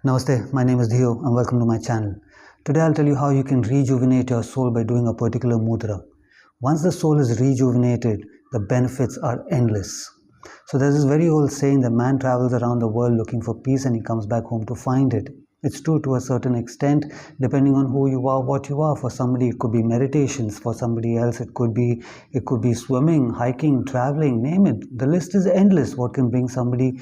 Namaste, my name is Dio and welcome to my channel. Today I'll tell you how you can rejuvenate your soul by doing a particular mudra. Once the soul is rejuvenated, the benefits are endless. So there's this very old saying that man travels around the world looking for peace and he comes back home to find it. It's true to a certain extent, depending on who you are, what you are. For somebody it could be meditations, for somebody else it could be swimming, hiking, traveling, name it. The list is endless what can bring somebody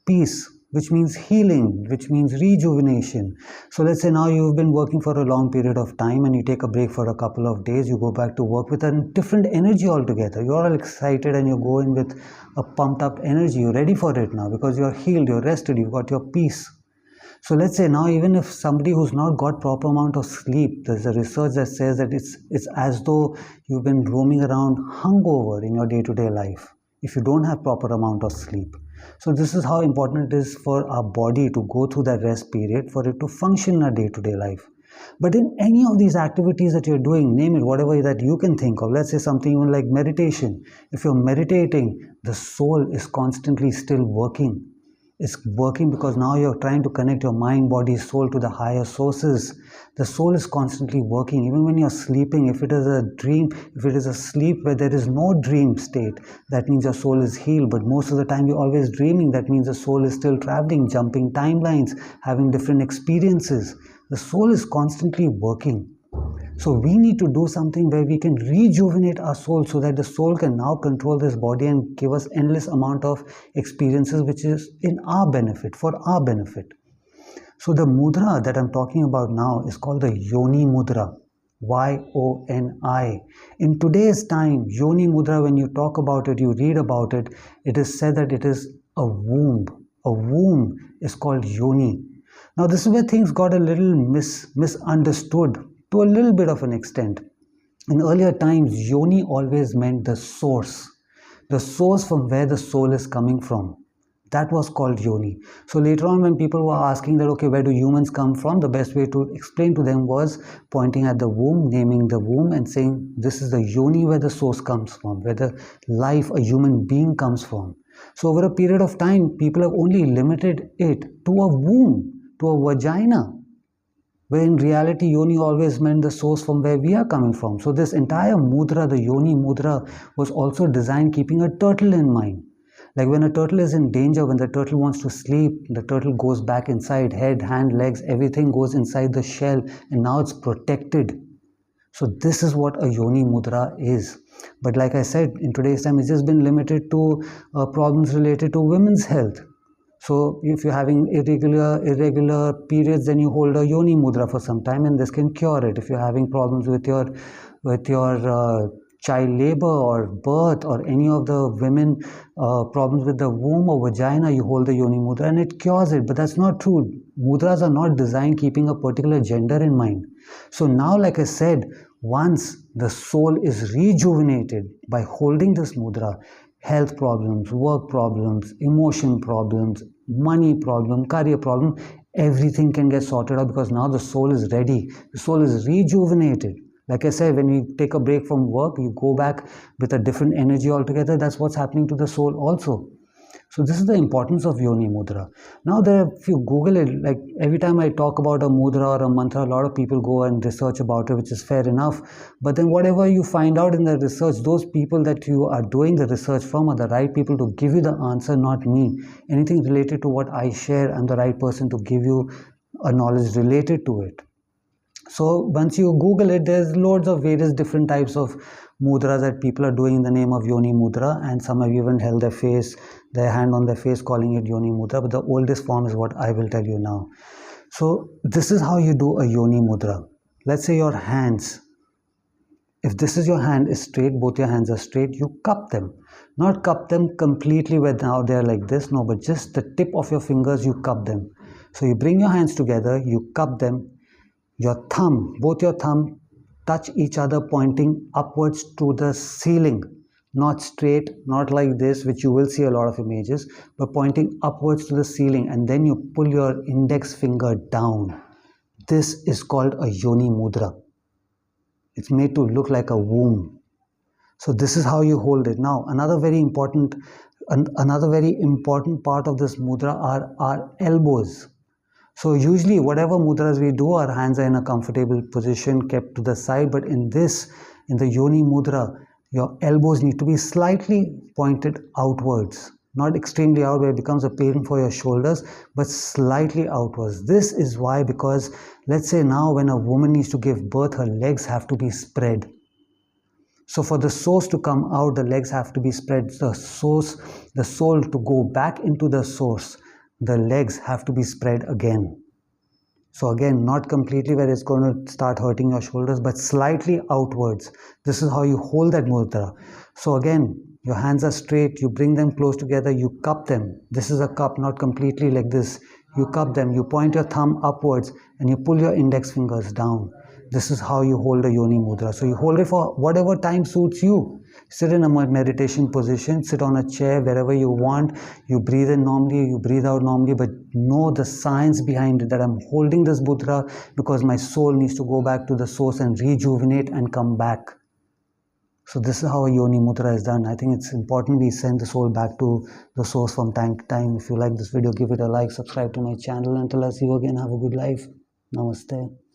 peace, which means healing, which means rejuvenation. So let's say now you've been working for a long period of time and you take a break for a couple of days, you go back to work with a different energy altogether. You're all excited and you go in with a pumped up energy. You're ready for it now because you're healed, you're rested, you've got your peace. So let's say now even if somebody who's not got proper amount of sleep, there's a research that says that it's as though you've been roaming around hungover in your day-to-day life if you don't have proper amount of sleep. So this is how important it is for our body to go through that rest period for it to function in our day-to-day life. But in any of these activities that you're doing, name it, whatever that you can think of, let's say something even like meditation. If you're meditating, the soul is constantly still working. It's working because now you're trying to connect your mind, body, soul to the higher sources. The soul is constantly working. Even when you're sleeping, if it is a dream, if it is a sleep where there is no dream state, that means your soul is healed. But most of the time you're always dreaming. That means the soul is still traveling, jumping timelines, having different experiences. The soul is constantly working. So we need to do something where we can rejuvenate our soul so that the soul can now control this body and give us endless amount of experiences which is in our benefit, for our benefit. So the mudra that I'm talking about now is called the Yoni mudra. Y-O-N-I. In today's time, Yoni mudra, when you talk about it, you read about it, it is said that it is a womb. A womb is called Yoni. Now this is where things got a little misunderstood to a little bit of an extent. In earlier times, Yoni always meant the source from where the soul is coming from. That was called Yoni. So later on when people were asking that, okay, where do humans come from? The best way to explain to them was pointing at the womb, naming the womb and saying, this is the Yoni where the source comes from, where the life, a human being comes from. So over a period of time, people have only limited it to a womb, to a vagina, where in reality Yoni always meant the source from where we are coming from. So this entire mudra, the Yoni mudra, was also designed keeping a turtle in mind. Like when a turtle is in danger, when the turtle wants to sleep, the turtle goes back inside, head, hand, legs, everything goes inside the shell and now it's protected. So this is what a Yoni mudra is. But like I said, in today's time, it's just been limited to problems related to women's health. So if you're having irregular periods, then you hold a Yoni mudra for some time and this can cure it. If you're having problems with your child labor or birth or any of the women problems with the womb or vagina, you hold the Yoni mudra and it cures it. But that's not true. Mudras are not designed keeping a particular gender in mind. So now, like I said, once the soul is rejuvenated by holding this mudra, health problems, work problems, emotion problems, money problem, career problem, everything can get sorted out because now the soul is ready. The soul is rejuvenated. Like I said, when you take a break from work, you go back with a different energy altogether. That's what's happening to the soul also. So this is the importance of Yoni mudra. Now if you Google it, like every time I talk about a mudra or a mantra, a lot of people go and research about it, which is fair enough. But then whatever you find out in the research, those people that you are doing the research from are the right people to give you the answer, not me. Anything related to what I share, I'm the right person to give you a knowledge related to it. So once you Google it, there's loads of various different types of mudras that people are doing in the name of Yoni mudra, and some have even held their hand on their face calling it Yoni mudra, but the oldest form is what I will tell you now. So this is how you do a Yoni mudra. Let's say your hands, if this is your hand is straight, both your hands are straight, you cup them. Not cup them completely where now they're like this, no, but just the tip of your fingers, you cup them. So you bring your hands together, you cup them. Your thumb, both your thumb touch each other pointing upwards to the ceiling, not straight, not like this, which you will see a lot of images, but pointing upwards to the ceiling, and then you pull your index finger down. This is called a Yoni mudra. It's made to look like a womb. So this is how you hold it. Now, another very important part of this mudra are our elbows. So usually whatever mudras we do, our hands are in a comfortable position, kept to the side. But in the Yoni mudra, your elbows need to be slightly pointed outwards. Not extremely out where it becomes a pain for your shoulders, but slightly outwards. This is why, because let's say now when a woman needs to give birth, her legs have to be spread. So for the source to come out, the legs have to be spread. The soul to go back into the source, the legs have to be spread again. So again, not completely where it's going to start hurting your shoulders, but slightly outwards. This is how you hold that mudra. So again, your hands are straight, you bring them close together, you cup them. This is a cup, not completely like this. You cup them, you point your thumb upwards and you pull your index fingers down. This is how you hold a Yoni mudra. So you hold it for whatever time suits you. Sit in a meditation position, sit on a chair, wherever you want. You breathe in normally, you breathe out normally, but know the science behind it, that I'm holding this mudra because my soul needs to go back to the source and rejuvenate and come back. So this is how a Yoni mudra is done. I think it's important we send the soul back to the source from time to time. If you like this video, give it a like, subscribe to my channel. Until I see you again, have a good life. Namaste.